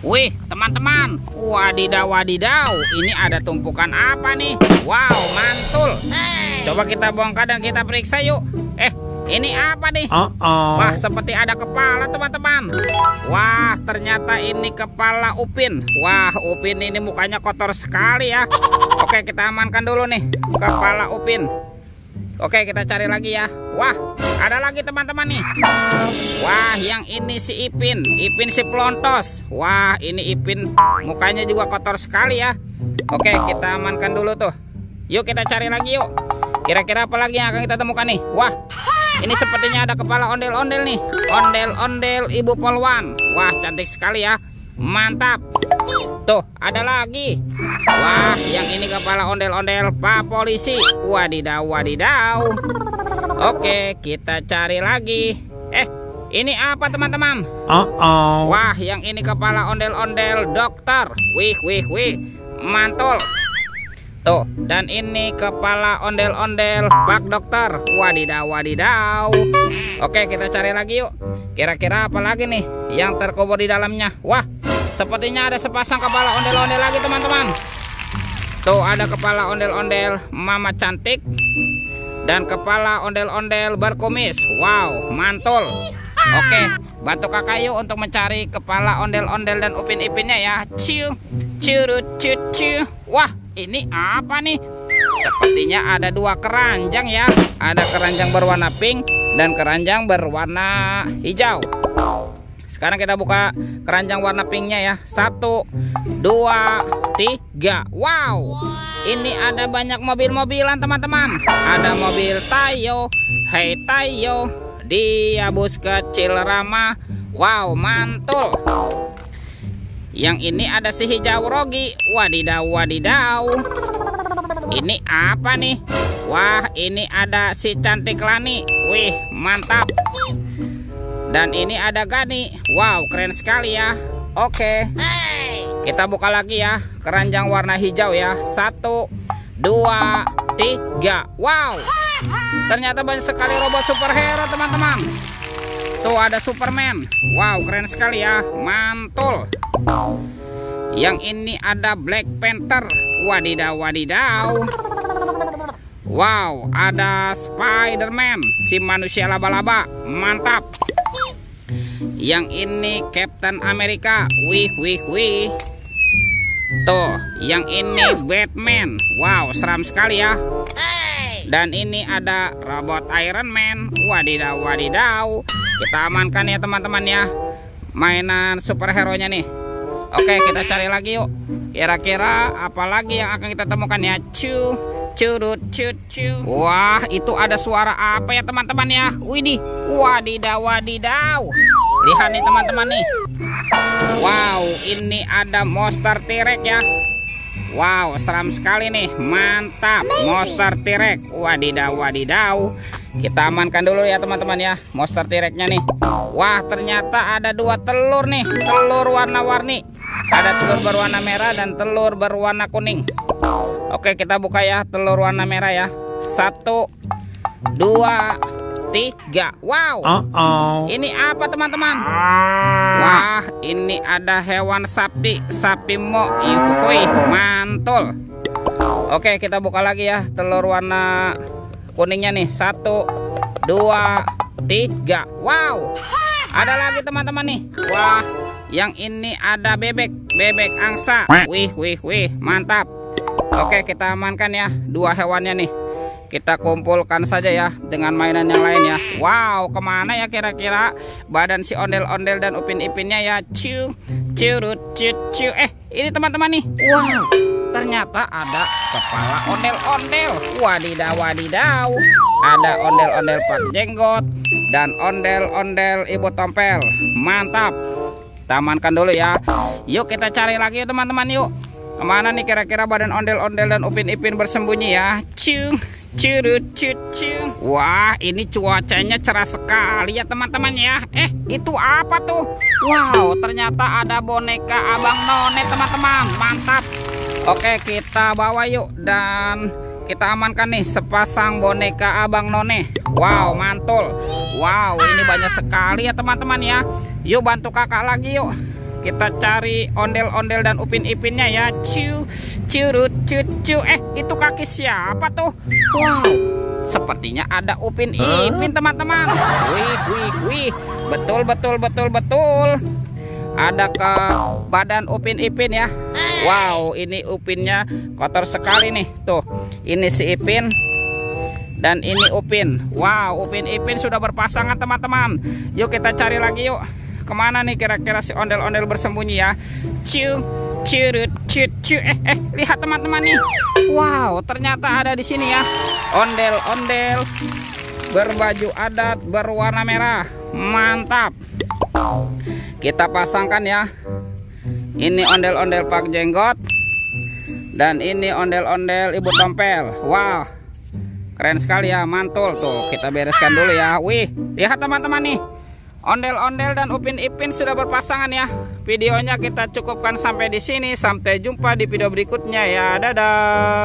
Wih, teman-teman. Wadidaw, wadidaw. Ini ada tumpukan apa nih? Wow, mantul. Coba kita bongkar dan kita periksa yuk. Ini apa nih? Wah, seperti ada kepala, teman-teman. Wah, ternyata ini kepala Upin. Wah, Upin ini mukanya kotor sekali ya. Oke, kita amankan dulu nih kepala Upin. Oke, kita cari lagi ya. Wah, ada lagi teman-teman nih. Wah, yang ini si Ipin. Ipin si pelontos. Wah, ini Ipin mukanya juga kotor sekali ya. Oke, kita amankan dulu tuh. Yuk kita cari lagi yuk. Kira-kira apa lagi yang akan kita temukan nih? Wah, ini sepertinya ada kepala ondel-ondel nih. Ondel-ondel Ibu Polwan. Wah, cantik sekali ya. Mantap. Tuh, ada lagi. Wah, yang ini kepala ondel-ondel Pak Polisi. Wadidaw, wadidaw. Oke, kita cari lagi. Ini apa teman-teman? Wah, yang ini kepala ondel-ondel dokter. Wih, wih, wih. Mantul. Tuh, dan ini kepala ondel-ondel Pak Dokter. Wadidaw, wadidaw. Oke, kita cari lagi yuk. Kira-kira apa lagi nih yang terkubur di dalamnya? Wah, sepertinya ada sepasang kepala ondel-ondel lagi teman-teman. Tuh, ada kepala ondel-ondel Mama Cantik dan kepala ondel-ondel berkumis. Wow, mantul. Oke, bantu kakak yuk untuk mencari kepala ondel-ondel dan upin-ipinnya ya. Ciu, curut, cucu. Wah, ini apa nih? Sepertinya ada dua keranjang ya. Ada keranjang berwarna pink dan keranjang berwarna hijau. Sekarang kita buka keranjang warna pinknya ya. 1, 2, 3. Wow, ini ada banyak mobil-mobilan teman-teman. Ada mobil Tayo. Hey Tayo, dia bus kecil ramah. Wow, mantul. Yang ini ada si hijau Rogi. Wadidaw, wadidaw. Ini apa nih? Wah, ini ada si cantik Lani. Wih, mantap. Dan ini ada Gani. Wow, keren sekali ya. Oke, kita buka lagi ya keranjang warna hijau ya. 1, 2, 3. Wow, ternyata banyak sekali robot superhero teman-teman. Tuh, ada Superman. Wow, keren sekali ya. Mantul. Yang ini ada Black Panther. Wadidaw, wadidaw. Wow, ada Spider-Man, si manusia laba-laba. Mantap. Yang ini Captain America. Wih, wih, wih. Tuh, yang ini Batman. Wow, seram sekali ya. Dan ini ada robot Iron Man. Wadidaw, wadidaw. Kita amankan ya teman-teman ya mainan superhero-nya nih. Oke, kita cari lagi yuk. Kira-kira apa lagi yang akan kita temukan ya? Curut, cucu. Wah, itu ada suara apa ya teman-teman ya? Widih, wadidaw, wadidaw. Lihat nih teman-teman nih. Wow, ini ada monster T-Rex ya. Wow, seram sekali nih. Mantap, monster T-Rex. Wadidaw, wadidaw. Kita amankan dulu ya teman-teman ya monster T-Rex-nya nih. Wah, ternyata ada dua telur nih. Telur warna-warni. Ada telur berwarna merah dan telur berwarna kuning. Oke, kita buka ya telur warna merah ya. 1, 2, 3. Wow, ini apa teman-teman? Wah, ini ada hewan sapi. Sapi mo. Yuhui, mantul. Oke, kita buka lagi ya telur warna kuningnya nih. 1, 2, 3. Wow, ada lagi teman-teman nih. Wah, yang ini ada bebek. Bebek angsa. Wih, wih, wih, mantap. Oke, kita amankan ya dua hewannya nih. Kita kumpulkan saja ya dengan mainan yang lain ya. Wow, kemana ya kira-kira badan si ondel-ondel dan upin-ipinnya ya? Ciu, curut, cucu. Ini teman-teman nih. Wow, ternyata ada kepala ondel-ondel. Wadidaw, wadidaw. Ada ondel-ondel Pak Jenggot dan ondel-ondel Ibu Tompel. Mantap. Kita amankan dulu ya. Yuk kita cari lagi ya teman-teman yuk. Kemana nih kira-kira badan ondel-ondel dan upin-ipin bersembunyi ya? Ciu, curut, cucu. Wah, ini cuacanya cerah sekali ya teman-teman ya. Itu apa tuh? Wow, ternyata ada boneka Abang None teman-teman. Mantap. Oke, kita bawa yuk dan kita amankan nih sepasang boneka Abang None. Wow, mantul. Wow, ini banyak sekali ya teman-teman ya. Yuk bantu kakak lagi yuk. Kita cari ondel-ondel dan upin-ipinnya ya. Curut cucu. Itu kaki siapa tuh? Wow, sepertinya ada upin-ipin teman-teman. Wih. Betul. Ada ke badan upin-ipin ya. Wow, ini upinnya kotor sekali nih. Tuh, ini si Ipin dan ini Upin. Wow, upin-ipin sudah berpasangan teman-teman. Yuk kita cari lagi yuk. Kemana nih kira-kira si ondel-ondel bersembunyi ya? Curut cucu. Lihat teman-teman nih. Wow, ternyata ada di sini ya. Ondel-ondel berbaju adat berwarna merah. Mantap. Kita pasangkan ya. Ini ondel-ondel Pak Jenggot dan ini ondel-ondel Ibu Tompel. Wow, keren sekali ya, mantul. Tuh, kita bereskan dulu ya. Wih, lihat teman-teman nih. Ondel-ondel dan upin-ipin sudah berpasangan ya. Videonya kita cukupkan sampai di sini. Sampai jumpa di video berikutnya ya. Dadah.